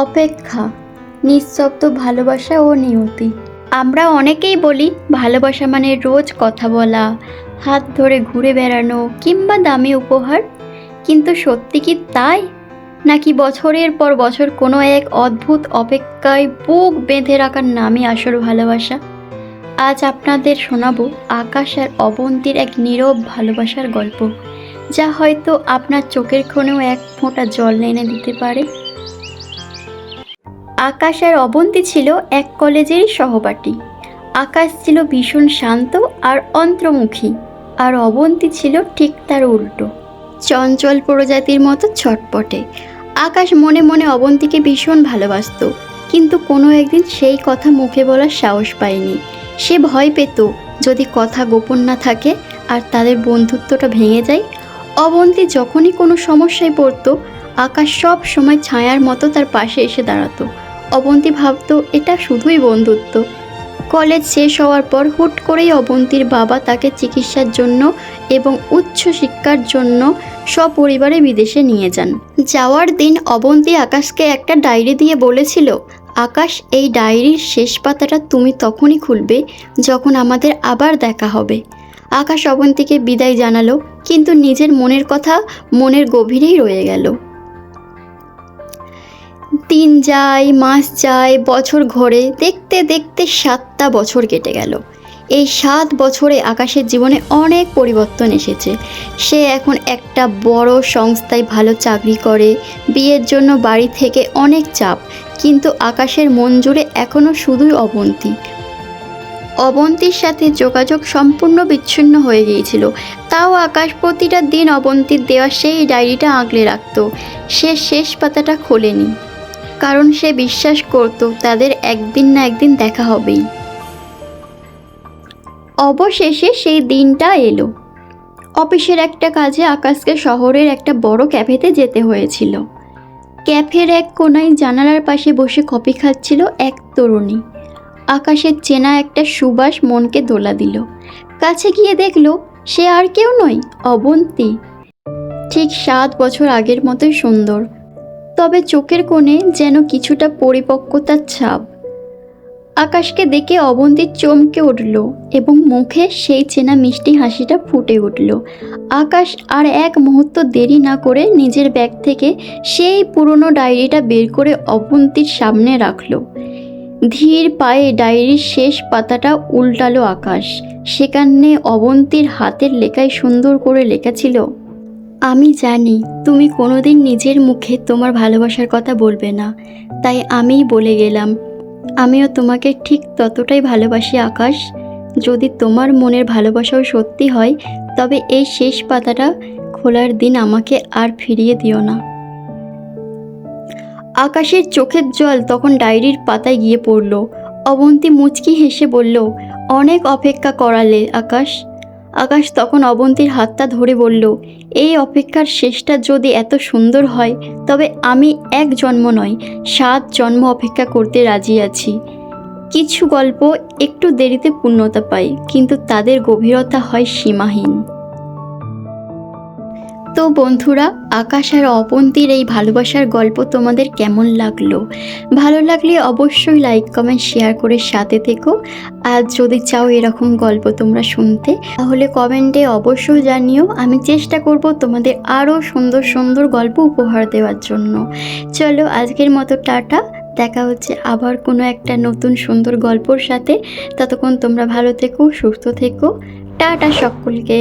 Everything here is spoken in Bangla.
অপেক্ষা, নিঃশব্দ ভালোবাসা ও নিয়তি। আমরা অনেকেই বলি ভালোবাসা মানে রোজ কথা বলা, হাত ধরে ঘুরে বেড়ানো কিংবা দামি উপহার। কিন্তু সত্যি কি তাই? নাকি বছরের পর বছর কোনো এক অদ্ভুত অপেক্ষায় বুক বেঁধে রাখার নামই আসল ভালোবাসা? আজ আপনাদের শোনাবো আকাশ আর অবন্তীর এক নীরব ভালোবাসার গল্প, যা হয়তো আপনার চোখের কোণেও এক ফোঁটা জল এনে দিতে পারে। আকাশ আর অবন্তী ছিল এক কলেজেরই সহপাঠী। আকাশ ছিল ভীষণ শান্ত আর অন্তর্মুখী, আর অবন্তী ছিল ঠিক তার উল্টো, চঞ্চল প্রজাতির মতো ছটপটে। আকাশ মনে মনে অবন্তীকে ভীষণ ভালোবাসতো, কিন্তু কোনো একদিন সেই কথা মুখে বলার সাহস পায়নি। সে ভয় পেত যদি কথা গোপন না থাকে আর তাদের বন্ধুত্বটা ভেঙে যায়। অবন্তী যখনই কোনো সমস্যায় পড়তো, আকাশ সব সময় ছায়ার মতো তার পাশে এসে দাঁড়াতো। অবন্তী ভাবতো এটা শুধুই বন্ধুত্ব। কলেজ শেষ হওয়ার পর হুট করেই অবন্তীর বাবা তাকে চিকিৎসার জন্য এবং উচ্চ শিক্ষার জন্য সপরিবারে বিদেশে নিয়ে যান। যাওয়ার দিন অবন্তী আকাশকে একটা ডায়েরি দিয়ে বলেছিল, আকাশ, এই ডায়েরির শেষ পাতাটা তুমি তখনই খুলবে যখন আমাদের আবার দেখা হবে। আকাশ অবন্তীকে বিদায় জানালো, কিন্তু নিজের মনের কথা মনের গভীরেই রয়ে গেল। দিন যায়, মাস যায়, বছর ঘোরে, দেখতে দেখতে 7টা বছর কেটে গেল। এই 7 বছরে আকাশের জীবনে অনেক পরিবর্তন এসেছে। সে এখন একটা বড় সংস্থায় ভালো চাকরি করে, বিয়ের জন্য বাড়ি থেকে অনেক চাপ, কিন্তু আকাশের মন জুড়ে এখনও শুধুই অবন্তী। অবন্তীর সাথে যোগাযোগ সম্পূর্ণ বিচ্ছিন্ন হয়ে গিয়েছিল, তাও আকাশ প্রতিটা দিন অবন্তীর দেওয়া সেই ডায়েরিটা আগলে রাখত। সে শেষ পাতাটা খোলেনি, কারণ সে বিশ্বাস করত তাদের একদিন না একদিন দেখা হবেই। অবশেষে সেই দিনটা এলো। অফিসের একটা কাজে আকাশকে শহরের একটা বড় ক্যাফেতে যেতে হয়েছিল। ক্যাফের এক কোনায় জানালার পাশে বসে কফি খাচ্ছিল এক তরুণী। আকাশের চেনা একটা সুবাস মনকে দোলা দিল। কাছে গিয়ে দেখলো সে আর কেউ নয়, অবন্তী। ঠিক 7 বছর আগের মতোই সুন্দর, তবে চোখের কোণে যেন কিছুটা পরিপক্কতার ছাপ। আকাশকে দেখে অবন্তী চমকে উঠল এবং মুখে সেই চেনা মিষ্টি হাসিটা ফুটে উঠল। আকাশ আর এক মুহূর্ত দেরি না করে নিজের ব্যাগ থেকে সেই পুরনো ডায়েরিটা বের করে অবন্তীর সামনে রাখল। ধীর পায়ে ডায়েরির শেষ পাতাটা উল্টালো আকাশ। সেখানে অবন্তীর হাতের লেখায় সুন্দর করে লেখা ছিল, আমি জানি তুমি কোনোদিন নিজের মুখে তোমার ভালোবাসার কথা বলবে না, তাই আমিই বলে গেলাম। আমিও তোমাকে ঠিক ততটাই ভালোবাসি আকাশ। যদি তোমার মনের ভালোবাসাও সত্যি হয়, তবে এই শেষ পাতাটা খোলার দিন আমাকে আর ফিরিয়ে দিও না। আকাশের চোখের জল তখন ডায়েরির পাতায় গিয়ে পড়ল। অবন্তী মুচকি হেসে বলল, অনেক অপেক্ষা করালে আকাশ। আকাশ তখন অবন্তীর হাতটা ধরে বলল, এই অপেক্ষার শেষটা যদি এত সুন্দর হয়, তবে আমি 1 জন্ম নয় 7 জন্ম অপেক্ষা করতে রাজি আছি। কিছু গল্প একটু দেরিতে পূর্ণতা পায়, কিন্তু তাদের গভীরতা হয় সীমাহীন। তো বন্ধুরা, আকাশ আর অবন্তীর এই ভালোবাসার গল্প তোমাদের কেমন লাগলো? ভালো লাগলে অবশ্যই লাইক, কমেন্ট, শেয়ার করে সাথে থেকো। আর যদি চাও এরকম গল্প তোমরা শুনতে, তাহলে কমেন্টে অবশ্যই জানিও। আমি চেষ্টা করব তোমাদের আরও সুন্দর সুন্দর গল্প উপহার দেওয়ার জন্য। চলো আজকের মতো টাটা, দেখা হচ্ছে আবার কোনো একটা নতুন সুন্দর গল্পর সাথে। ততক্ষণ তোমরা ভালো থেকো, সুস্থ থেকো। টাটা সকলকে।